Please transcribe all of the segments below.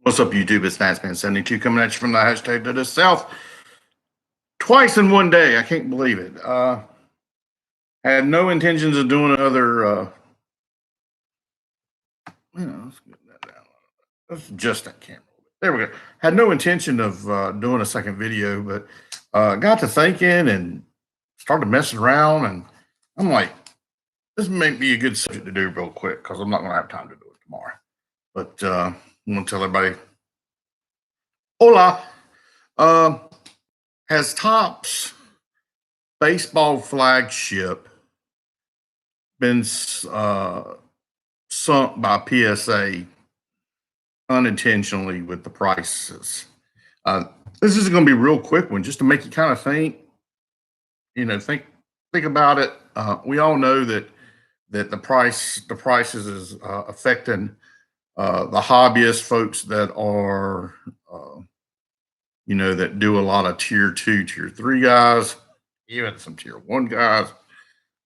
What's up, YouTube? It's Natsman72 coming at you from the hashtag to the south. Twice in one day. I can't believe it. Had no intentions of doing another. Let's get that down. Let's adjust that camera. There we go. Had no intention of doing a second video, but got to thinking and started messing around, and I'm like, this may be a good subject to do real quick because I'm not going to have time to do it tomorrow. But I'm going to tell everybody, hola. Has Topps Baseball Flagship been sunk by PSA unintentionally with the prices? This is going to be a real quick one, just to make you kind of think. Think about it. We all know that the prices is affecting the hobbyist folks that are that do a lot of tier 2, tier 3 guys, even some tier 1 guys.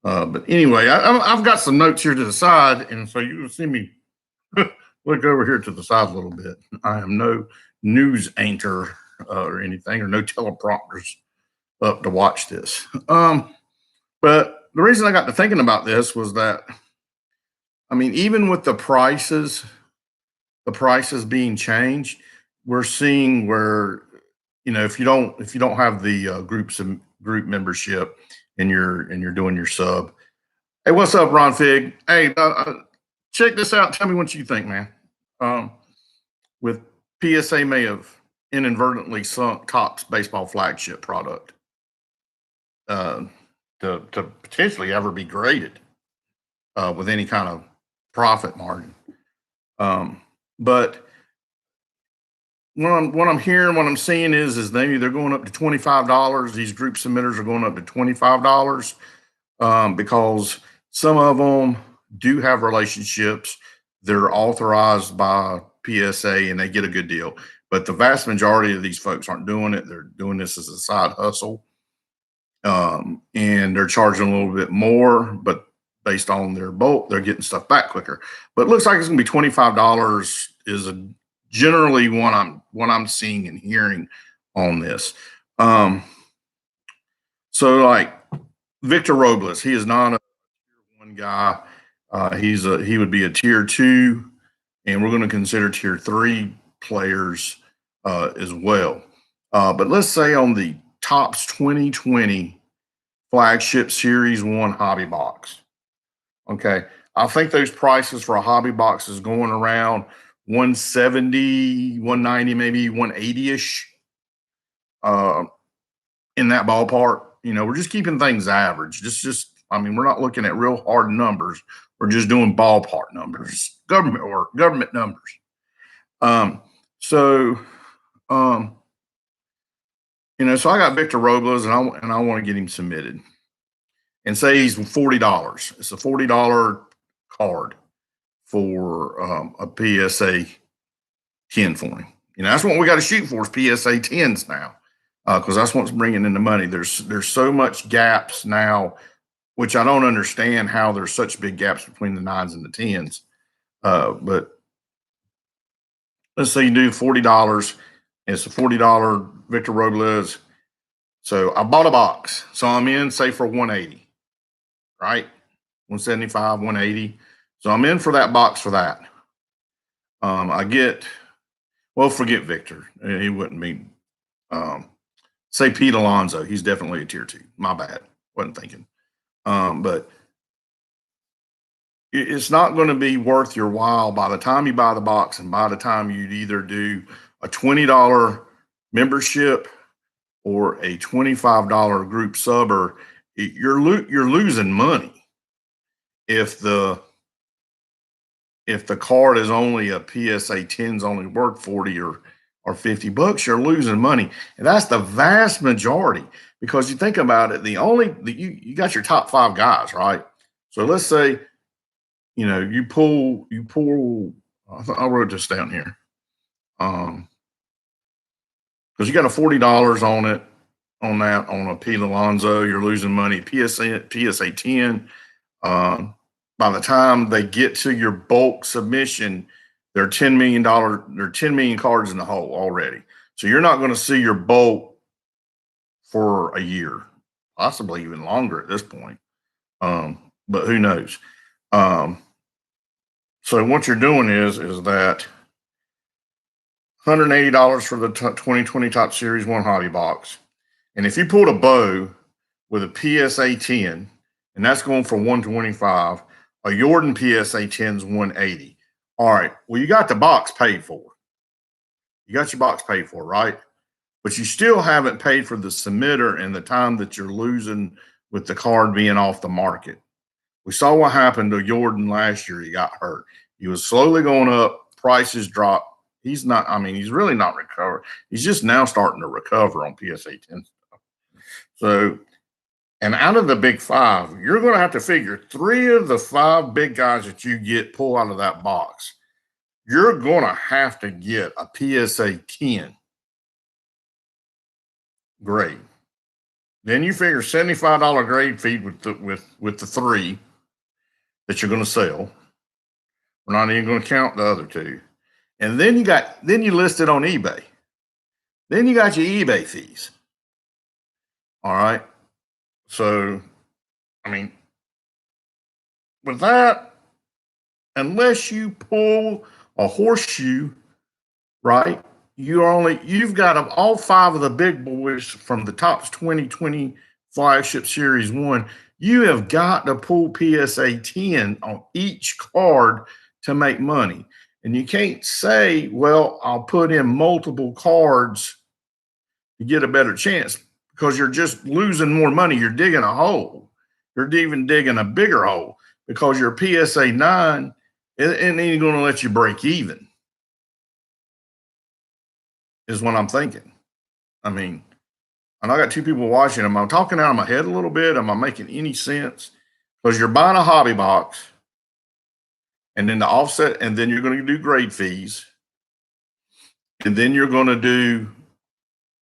But anyway, I've got some notes here to the side, and so you will see me look over here to the side a little bit. I am no news anchor or anything, or no teleprompters up to watch this. But the reason I got to thinking about this was that, I mean, even with the prices being changed, we're seeing where, if you don't have the group membership and you're doing your sub. Hey, what's up, Ron Fig? Hey, check this out. Tell me what you think, man. With PSA may have inadvertently sunk Topps Baseball Flagship product to potentially ever be graded with any kind of profit margin. But what I'm hearing, what I'm seeing is they're going up to $25. These group submitters are going up to $25 because some of them do have relationships. They're authorized by PSA and they get a good deal. But the vast majority of these folks aren't doing it. They're doing this as a side hustle. And they're charging a little bit more, but based on their bulk, they're getting stuff back quicker. But it looks like it's going to be $25 is generally what I'm seeing and hearing on this. So like Victor Robles, he is not a tier 1 guy. He would be a tier 2, and we're going to consider tier 3 players as well. But let's say on the Topps 2020 Flagship Series 1 hobby box. Okay, I think those prices for a hobby box is going around 170, 190, maybe 180-ish in that ballpark. We're just keeping things average. I mean, we're not looking at real hard numbers. We're just doing ballpark numbers, government numbers. So I got Victor Robles, and I want to get him submitted. And say he's $40. It's a $40 card for a PSA 10 for him. That's what we got to shoot for, is PSA 10s now, because that's what's bringing in the money. There's so much gaps now, which I don't understand how there's such big gaps between the 9s and the 10s. But let's say you do $40. It's a $40 Victor Robles. So I bought a box. So I'm in, say, for 180. Right? 175, 180. So I'm in for that box for that. Forget Victor. He wouldn't be. Say Pete Alonso. He's definitely a tier 2. My bad. Wasn't thinking. But it's not going to be worth your while by the time you buy the box, and by the time you'd either do a $20 membership or a $25 group subber. You're losing money if the card is only a PSA 10's only worth 40 or $50. You're losing money, and that's the vast majority. Because you think about it, you got your top 5 guys, right? So let's say you pull. I wrote this down here, because you got a $40 on it. On a Pete Alonso, you're losing money. PSA 10. By the time they get to your bulk submission, There are $10 million. There are 10 million cards in the hole already. So you're not going to see your bulk for a year, possibly even longer at this point. But who knows? So what you're doing is that $180 for the 2020 Topps Series 1 hobby box. And if you pulled a bow with a PSA 10, and that's going for $125, a Jordan PSA 10 is $180. All right, well, you got the box paid for. You got your box paid for, right? But you still haven't paid for the submitter and the time that you're losing with the card being off the market. We saw what happened to Jordan last year. He got hurt. He was slowly going up. Prices dropped. He's not, I mean, he's really not recovered. He's just now starting to recover on PSA 10 stuff. So, and out of the big five, you're going to have to figure 3 of the 5 big guys that you get pull out of that box. You're going to have to get a PSA 10 grade. Then you figure $75 grade fee with the 3 that you're going to sell. We're not even going to count the other 2. And then you list it on eBay. Then you got your eBay fees. All right. So, I mean, with that, unless you pull a horseshoe, right? You've got all 5 of the big boys from the Topps 2020 Flagship Series 1. You have got to pull PSA 10 on each card to make money. And you can't say, well, I'll put in multiple cards to get a better chance, because you're just losing more money. You're digging a hole. You're even digging a bigger hole, because your PSA 9 isn't even going to let you break even, is what I'm thinking. I mean, and I got 2 people watching. Am I talking out of my head a little bit? Am I making any sense? Because you're buying a hobby box, and then the offset, and then you're going to do grade fees, and then you're going to do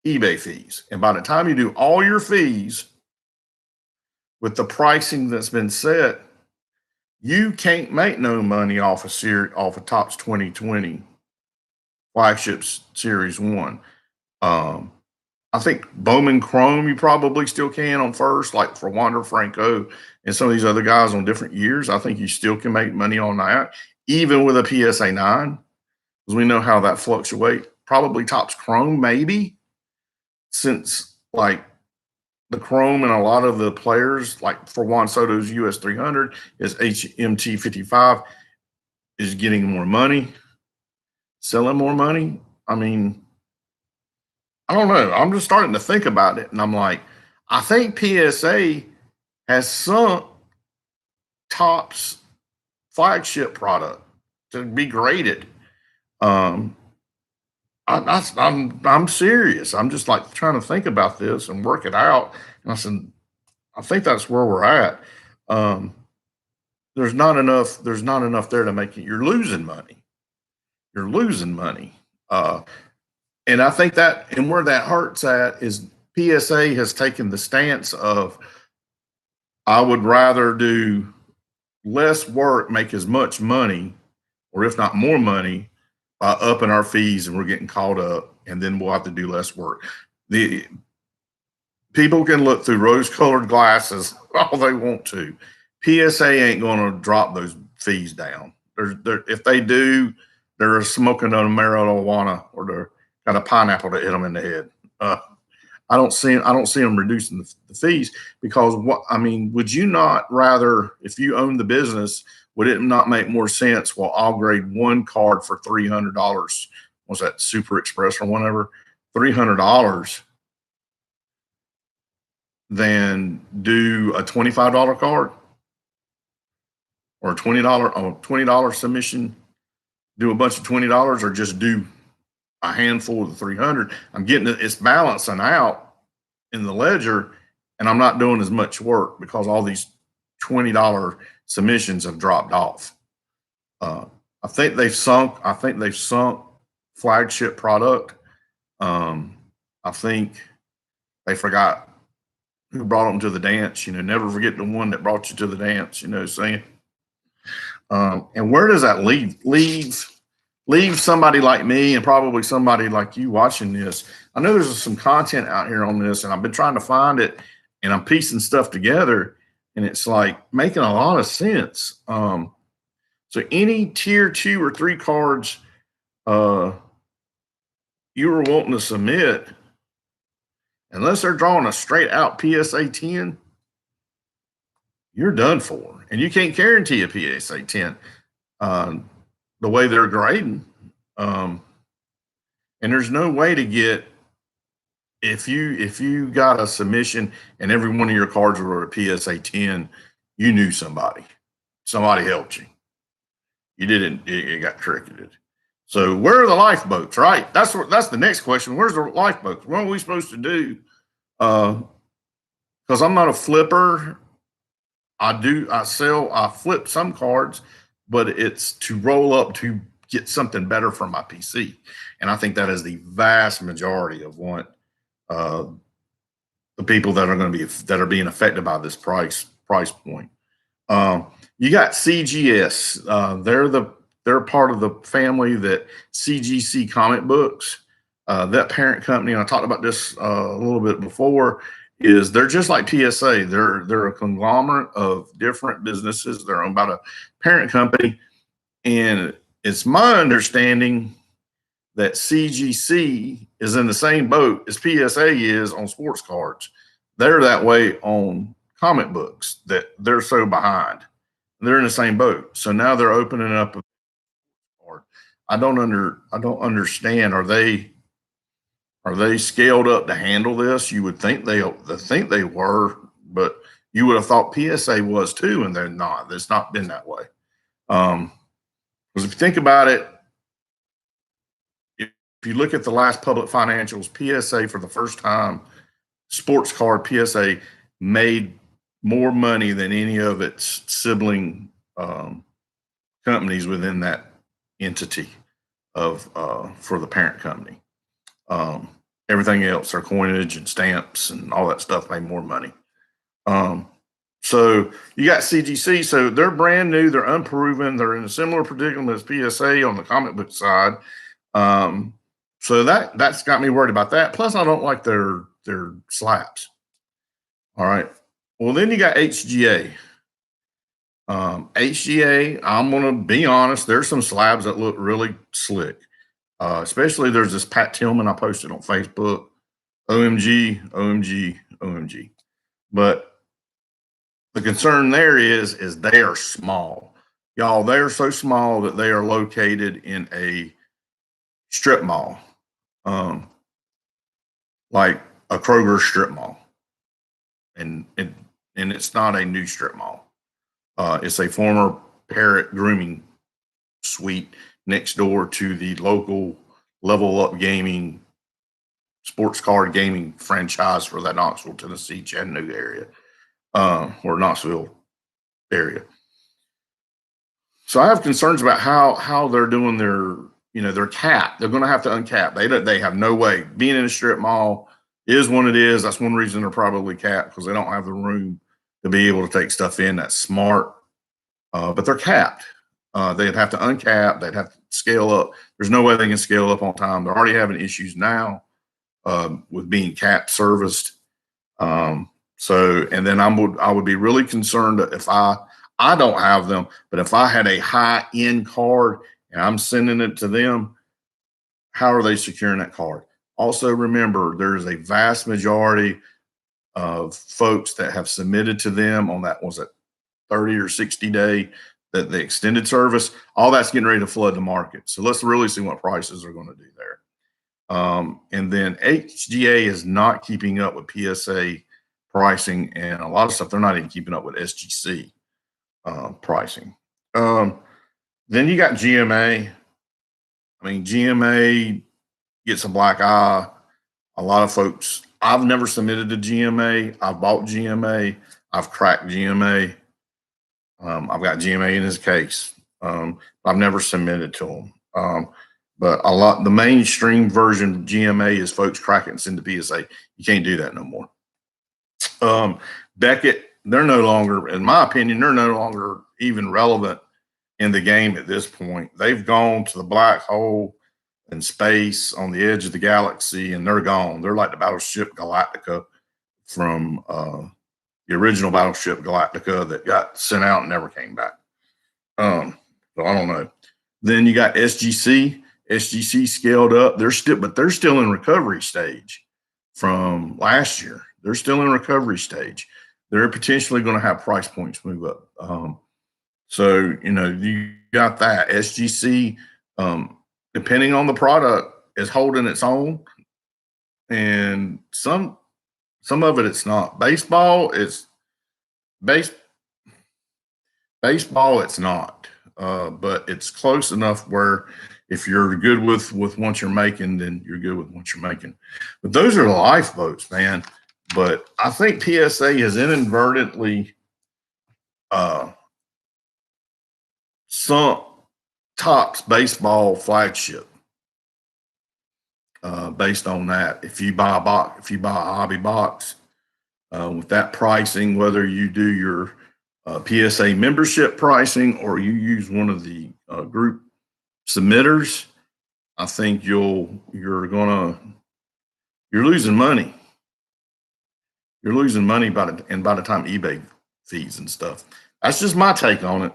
eBay fees. And by the time you do all your fees with the pricing that's been set, you can't make no money off of Topps 2020 Flagship Series 1. I think Bowman Chrome you probably still can on first, like for Wander Franco and some of these other guys on different years. I think you still can make money on that, even with a PSA 9, because we know how that fluctuates. Probably Topps Chrome, maybe, since like the Chrome and a lot of the players, like for Juan Soto's US 300, his HMT 55 is getting more money, selling more money. I mean, I don't know. I'm just starting to think about it, and I'm like, I think PSA has sunk Topps Flagship product to be graded. I'm serious. I'm just like trying to think about this and work it out. And I said, I think that's where we're at. There's not enough there to make it. You're losing money. You're losing money. And I think that, and where that hurts at is PSA has taken the stance of, I would rather do less work, make as much money, or if not more money, by upping our fees, and we're getting caught up, and then we'll have to do less work. The people can look through rose-colored glasses all they want to. PSA ain't going to drop those fees down. If they do, they're smoking a marijuana, or they're got a pineapple to hit them in the head. I don't see them reducing the fees, because would you not rather, if you own the business, would it not make more sense? Well, I'll grade one card for $300. Was that Super Express or whatever? $300 than do a $25 card or a $20 submission, do a bunch of $20, or just do a handful of the 300. I'm getting it's balancing out in the ledger, and I'm not doing as much work because all these $20 submissions have dropped off. I think they've sunk Flagship product. I think they forgot who brought them to the dance. Never forget the one that brought you to the dance. Saying. And where does that leave leave somebody like me and probably somebody like you watching this. I know there's some content out here on this, and I've been trying to find it, and I'm piecing stuff together, and it's like making a lot of sense. So any tier 2 or 3 cards uh, you were wanting to submit, unless they're drawing a straight out PSA 10, you're done for, and you can't guarantee a PSA 10 the way they're grading. And there's no way to get, if you got a submission and every one of your cards were a PSA 10, you knew somebody helped you. You didn't, it got cricketed. So where are the lifeboats, right? That's the next question. Where's the lifeboats? What are we supposed to do? Because I'm not a flipper. I flip some cards, but it's to roll up to get something better for my PC. And I think that is the vast majority of what the people that are being affected by this price point. You got CGS. They're part of the family that CGC Comic Books. That parent company, and I talked about this a little bit before, is they're just like PSA. They're a conglomerate of different businesses. They're owned by a parent company, and it's my understanding that CGC is in the same boat as PSA is on sports cards. They're that way on comic books, that they're so behind. They're in the same boat. So now they're opening up a card. I don't understand. Are they scaled up to handle this? You would think they were, but you would have thought PSA was too, and they're not. It's not been that way. Because if you think about it, if you look at the last public financials, PSA for the first time, sports card PSA made more money than any of its sibling companies within that entity of for the parent company. Everything else, their coinage and stamps and all that stuff, made more money. So you got CGC, so they're brand new, they're unproven, they're in a similar predicament as PSA on the comic book side. So that's got me worried about that. Plus, I don't like their slabs. All right. Well, then you got HGA. HGA, I'm gonna be honest, there's some slabs that look really slick. Especially there's this Pat Tillman I posted on Facebook. OMG, OMG, OMG. But the concern there is they are small. Y'all, they are so small that they are located in a strip mall. Like a Kroger strip mall. And it's not a new strip mall. It's a former Parrot grooming suite next door to the local Level Up Gaming sports card gaming franchise for that Knoxville, Tennessee, Chattanooga area, or Knoxville area. So I have concerns about how they're doing their cap. They're going to have to uncap. They have no way. Being in a strip mall is what it is. That's one reason they're probably capped, because they don't have the room to be able to take stuff in that's smart. But they're capped. They'd have to uncap. They'd have to scale up. There's no way they can scale up on time. They're already having issues now with being cap serviced. So, and then I would be really concerned if I don't have them, but if I had a high end card and I'm sending it to them, how are they securing that card? Also, remember, there's a vast majority of folks that have submitted to them on that, was it 30 or 60 day, that the extended service, all that's getting ready to flood the market. So let's really see what prices are going to do there. And then HGA is not keeping up with PSA pricing, and a lot of stuff they're not even keeping up with SGC pricing. Then you got GMA. I mean, GMA gets a black eye. A lot of folks, I've never submitted to GMA. I've bought GMA. I've cracked GMA. I've got GMA in his case. I've never submitted to them. But the mainstream version of GMA is folks crack it and send to PSA. You can't do that no more. Beckett, they're no longer, in my opinion, they're no longer even relevant in the game at this point. They've gone to the black hole in space on the edge of the galaxy, and they're gone. They're like the battleship Galactica from the original battleship Galactica that got sent out and never came back. So I don't know. Then you got SGC. SGC scaled up. They're still in recovery stage from last year. They're still in recovery stage. They're potentially going to have price points move up. So you got that SGC. Depending on the product, is holding its own, and some of it's not. Baseball, it's it's not. But it's close enough where if you're good with what you're making, then you're good with what you're making. But those are the lifeboats, man. But I think PSA has inadvertently sunk Topps Baseball Flagship based on that. If you buy a hobby box with that pricing, whether you do your PSA membership pricing or you use one of the group submitters, I think you're losing money. You're losing money by the time eBay fees and stuff. That's just my take on it.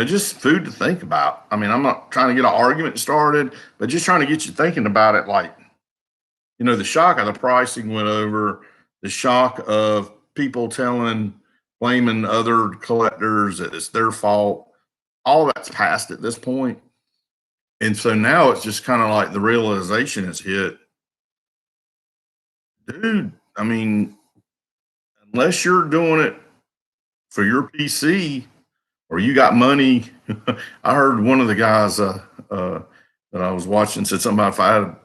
Just food to think about. I mean, I'm not trying to get an argument started, but just trying to get you thinking about it. Like, the shock of the pricing went over, the shock of people blaming other collectors that it's their fault. All that's past at this point. And so now it's just kind of like the realization has hit. Dude, I mean, unless you're doing it for your PC or you got money. I heard one of the guys that I was watching said something about if I had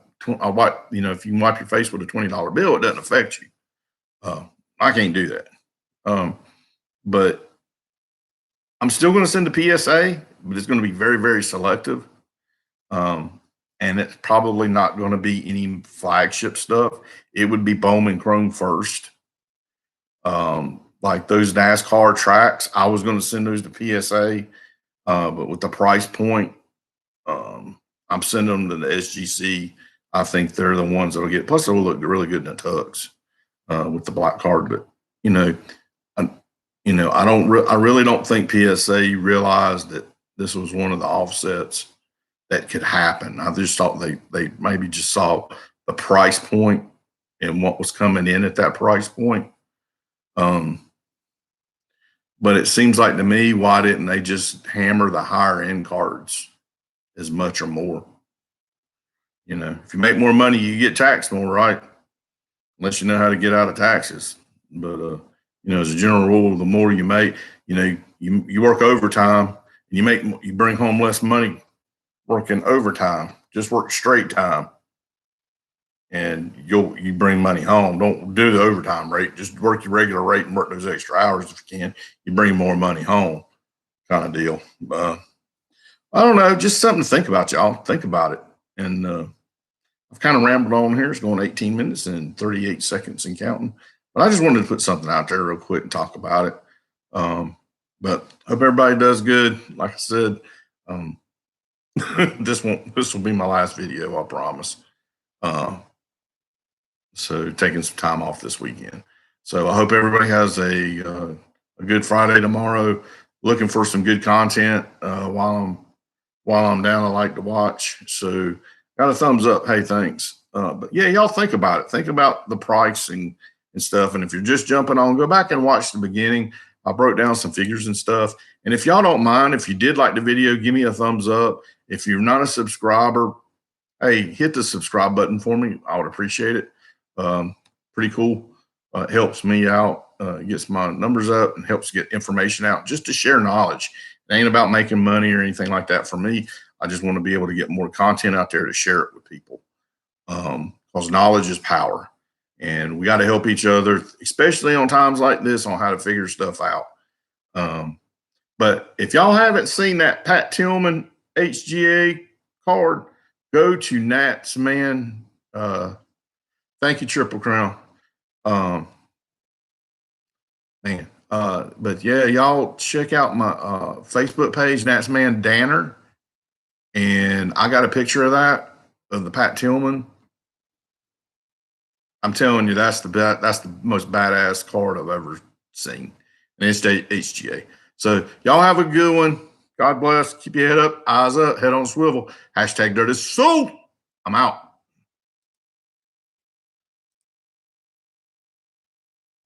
if you can wipe your face with a $20 bill, it doesn't affect you. I can't do that. But I'm still going to send a PSA, but it's going to be very, very selective. And it's probably not going to be any flagship stuff. It would be Bowman Chrome first. Like those NASCAR tracks, I was going to send those to PSA. But with the price point, I'm sending them to the SGC. I think they're the ones that'll get. Plus, they'll look really good in the tux with the black card. But I really don't think PSA realized that this was one of the offsets that could happen. I just thought they maybe just saw the price point and what was coming in at that price point. But it seems like to me, why didn't they just hammer the higher end cards as much or more? If you make more money, you get taxed more, right? Unless you know how to get out of taxes. But as a general rule, the more you make, you work overtime, and you bring home less money working overtime. Just work straight time, and you bring money home. Don't do the overtime rate. Just work your regular rate and work those extra hours if you can. You bring more money home, kind of deal. I don't know, just something to think about, y'all. Think about it. And I've kind of rambled on here. It's going 18 minutes and 38 seconds and counting. But I just wanted to put something out there real quick and talk about it. But hope everybody does good. Like I said, this will be my last video, I promise. So taking some time off this weekend. So I hope everybody has a good Friday tomorrow. Looking for some good content while I'm down. I like to watch. So got a thumbs up. Hey, thanks. But yeah, y'all think about it. Think about the pricing and stuff. And if you're just jumping on, go back and watch the beginning. I broke down some figures and stuff. And if y'all don't mind, if you did like the video, give me a thumbs up. If you're not a subscriber, hey, hit the subscribe button for me. I would appreciate it. Pretty cool. It helps me out, gets my numbers up and helps get information out just to share knowledge. It ain't about making money or anything like that for me. I just want to be able to get more content out there to share it with people. Because knowledge is power. And we got to help each other, especially on times like this, on how to figure stuff out. But if y'all haven't seen that Pat Tillman HGA card, go to Nats, man. Thank you, Triple Crown. Man, But yeah, y'all check out my Facebook page, That's Man Danner. And I got a picture of that, of the Pat Tillman. I'm telling you, that's the most badass card I've ever seen. And it's HGA. So y'all have a good one. God bless. Keep your head up, eyes up, head on swivel. Hashtag Dirty Soul. I'm out.